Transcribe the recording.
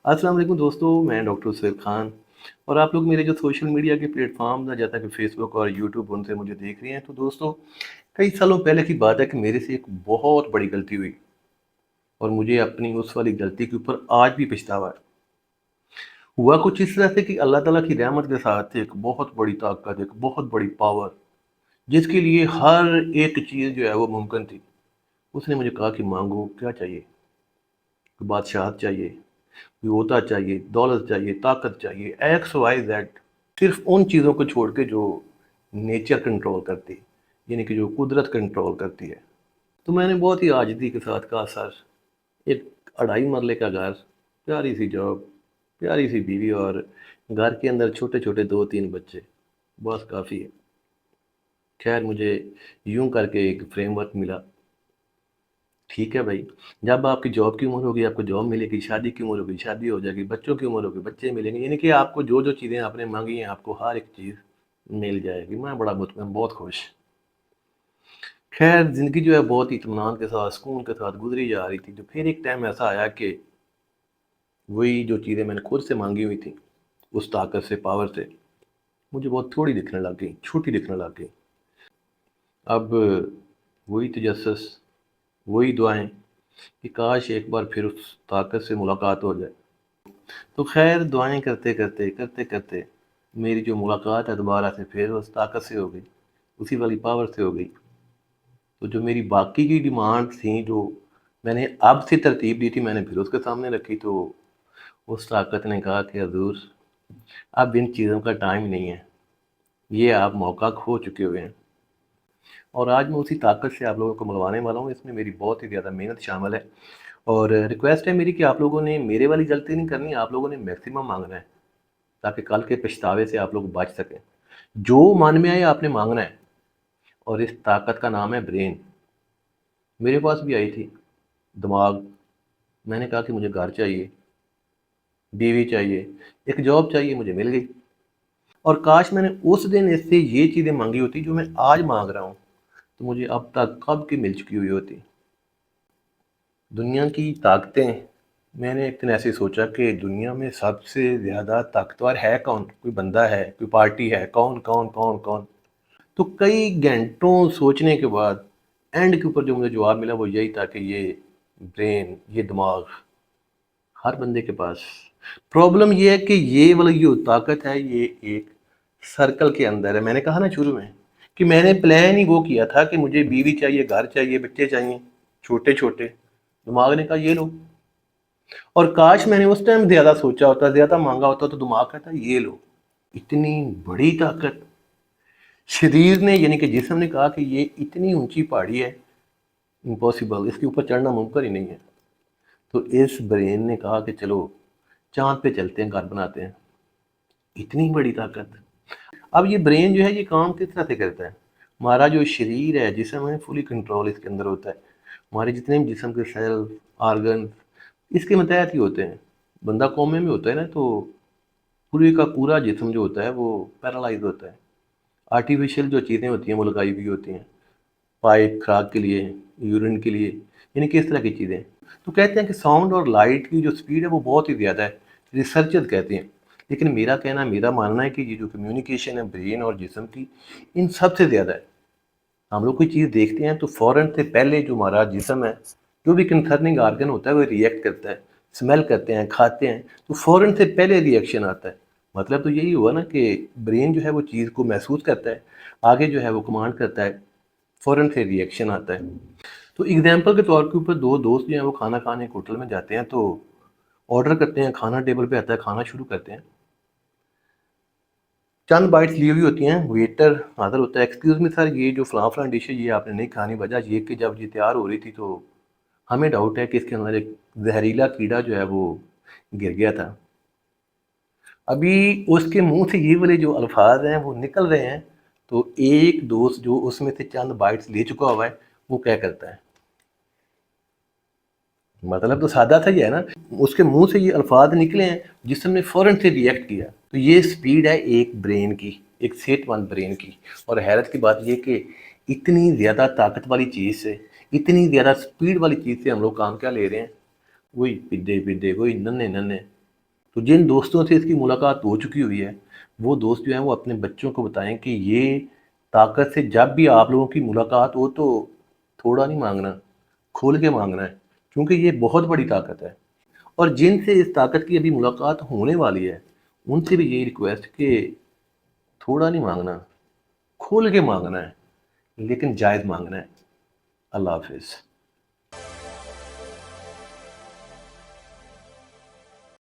अस्सलाम वालेकुम दोस्तों, मैं डॉक्टर उसैर खान और आप लोग मेरे जो सोशल मीडिया के प्लेटफॉर्म्स हैं जैसा कि फेसबुक और यूट्यूब उनसे मुझे देख रहे हैं। तो दोस्तों, कई सालों पहले की बात है कि मेरे से एक बहुत बड़ी गलती हुई और मुझे अपनी उस वाली गलती के ऊपर आज भी पछतावा है। हुआ कुछ इस तरह से कि अल्लाह ताला की रहमत के साथ एक बहुत बड़ी ताकत, एक बहुत बड़ी पावर, जिसके लिए हर एक चीज़ जो है वो मुमकिन थी, उसने मुझे कहा कि मांगो क्या चाहिए। कोई बादशाहत चाहिए, कोई ओहदा चाहिए, दौलत चाहिए, ताकत चाहिए, एक्स वाई जेड, सिर्फ उन चीज़ों को छोड़ के जो नेचर कंट्रोल करती है, यानी कि जो कुदरत कंट्रोल करती है। तो मैंने बहुत ही आजिज़ी के साथ कहा, सर, एक 2.5 मरले का घर, प्यारी सी जॉब, प्यारी सी बीवी और घर के अंदर छोटे छोटे 2-3 बच्चे, बस काफ़ी है। खैर, मुझे यूं करके एक फ्रेमवर्क मिला। ठीक है भाई, जब आपकी जॉब की उम्र होगी आपको जॉब मिलेगी, शादी की उम्र होगी शादी हो जाएगी, बच्चों की उम्र होगी बच्चे मिलेंगे, यानी कि आपको जो जो चीज़ें आपने मांगी हैं आपको हर एक चीज़ मिल जाएगी। मैं बड़ा मुतमईन, बहुत खुश। खैर, ज़िंदगी जो है बहुत ही इत्मीनान के साथ, सुकून के साथ गुजरी जा रही थी। तो फिर एक टाइम ऐसा आया कि वही जो चीज़ें मैंने खुद से मांगी हुई थी, उस ताकत से, पावर से, मुझे बहुत थोड़ी दिखने लग गई, छोटी दिखने लग गई। अब वही तजस्सुस, वही दुआएं कि काश एक बार फिर उस ताकत से मुलाकात हो जाए। तो खैर, दुआएं करते करते करते करते मेरी जो मुलाकात है दोबारा से फिर उस ताकत से हो गई, उसी वाली पावर से हो गई। तो जो मेरी बाकी की डिमांड थी, जो मैंने अब से तरतीब दी थी, मैंने फिर उसके सामने रखी। तो उस ताकत ने कहा कि हजूर, अब इन चीज़ों का टाइम नहीं है, ये आप मौका खो चुके हुए हैं। और आज मैं उसी ताकत से आप लोगों को मिलवाने वाला हूँ। इसमें मेरी बहुत ही ज़्यादा मेहनत शामिल है और रिक्वेस्ट है मेरी कि आप लोगों ने मेरे वाली गलती नहीं करनी, आप लोगों ने मैक्सिमम मांगना है ताकि कल के पछतावे से आप लोग बच सकें। जो मन में आए आपने मांगना है। और इस ताकत का नाम है ब्रेन। मेरे पास भी आई थी, दिमाग। मैंने कहा कि मुझे घर चाहिए, बीवी चाहिए, एक जॉब चाहिए, मुझे मिल गई। और काश मैंने उस दिन इससे ये चीज़ें मांगी होती जो मैं आज मांग रहा हूँ, तो मुझे अब तक कब की मिल चुकी हुई होती। दुनिया की ताकतें, मैंने एक दिन ऐसे सोचा कि दुनिया में सबसे ज़्यादा ताकतवर है कौन? कोई बंदा है, कोई पार्टी है, कौन कौन कौन कौन? तो कई घंटों सोचने के बाद एंड के ऊपर जो मुझे जवाब मिला वो यही था कि ये ब्रेन, ये दिमाग हर बंदे के पास। प्रॉब्लम ये है कि ये वाली जो ताकत है ये एक सर्कल के अंदर है। मैंने कहा ना शुरू में कि मैंने प्लान ही वो किया था कि मुझे बीवी चाहिए, घर चाहिए, बच्चे चाहिए, छोटे छोटे। दिमाग ने कहा ये लो। और काश मैंने उस टाइम ज़्यादा सोचा होता, ज़्यादा मांगा होता, तो दिमाग कहता ये लो। इतनी बड़ी ताकत शरीर ने, यानी कि जिस्म ने कहा कि ये इतनी ऊंची पहाड़ी है, इम्पॉसिबल, इसके ऊपर चढ़ना मुमकिन ही नहीं है। तो इस ब्रेन ने कहा कि चलो चांद पे चलते हैं, घर बनाते हैं। इतनी बड़ी ताकत। अब ये ब्रेन जो है ये काम किस तरह से करता है? हमारा जो शरीर है, जिस्म है, फुली कंट्रोल इसके अंदर होता है। हमारे जितने भी जिस्म के सेल, आर्गन इसके मतहत ही होते हैं। बंदा कोमे में होता है ना, तो पूरे का पूरा जिस्म जो होता है वो पैरालाइज होता है। आर्टिफिशियल जो चीज़ें होती हैं वो लगाई हुई होती हैं, पाइप खुराक के लिए, यूरिन के लिए, यानी कि इस तरह की चीज़ें। तो कहते हैं कि साउंड और लाइट की जो स्पीड है वो बहुत ही ज़्यादा है, रिसर्चर कहते हैं। लेकिन मेरा कहना, मेरा मानना है कि ये जो कम्युनिकेशन है ब्रेन और जिस्म की, इन सबसे ज़्यादा है। हम लोग कोई चीज़ देखते हैं तो फ़ौरन से पहले जो हमारा जिस्म है, जो भी कंसर्निंग आर्गन होता है वो रिएक्ट करता है। स्मेल करते हैं, खाते हैं, तो फ़ौरन से पहले रिएक्शन आता है। मतलब तो यही हुआ ना कि ब्रेन जो है वो चीज़ को महसूस करता है, आगे जो है वो कमांड करता है, फ़ौरन से रिएक्शन आता है। तो एग्जाम्पल के तौर के ऊपर दो दोस्त जो हैं वो खाना खाने एक होटल में जाते हैं। तो ऑर्डर करते हैं, खाना टेबल पे आता है, खाना शुरू करते हैं। चंद बाइट्स ली हुई होती हैं, वेटर हाज़िर होता है, एक्सक्यूज़ मी सर, ये जो फ़लाँ फ़लाँ डिश है ये आपने नहीं खानी। वजह ये कि जब ये तैयार हो रही थी तो हमें डाउट है कि इसके अंदर एक जहरीला कीड़ा जो है वो गिर गया था। अभी उसके मुंह से ये वाले जो अल्फाज हैं वो निकल रहे हैं। तो एक दोस्त जो उसमें से चंद बाइट्स ले चुका हुआ है वो क्या करता है? मतलब तो सादा सा ही है ना, उसके मुंह से ये अल्फाज निकले हैं, जिसने फौरन से रिएक्ट किया। तो ये स्पीड है एक ब्रेन की, एक सेहतमंद ब्रेन की। और हैरत की बात ये कि इतनी ज़्यादा ताकत वाली चीज़ से, इतनी ज़्यादा स्पीड वाली चीज़ से हम लोग काम क्या ले रहे हैं? वही पिद्दे पिद्दे, वही नन्हे नन्हे, تو جن دوستوں سے اس کی ملاقات ہو چکی ہوئی ہے وہ دوست جو ہیں وہ اپنے بچوں کو بتائیں کہ یہ طاقت سے جب بھی آپ لوگوں کی ملاقات ہو تو تھوڑا نہیں مانگنا، کھول کے مانگنا ہے، کیونکہ یہ بہت بڑی طاقت ہے۔ اور جن سے اس طاقت کی ابھی ملاقات ہونے والی ہے ان سے بھی یہی ریکویسٹ کہ تھوڑا نہیں مانگنا، کھول کے مانگنا ہے، لیکن جائز مانگنا ہے۔ اللہ حافظ۔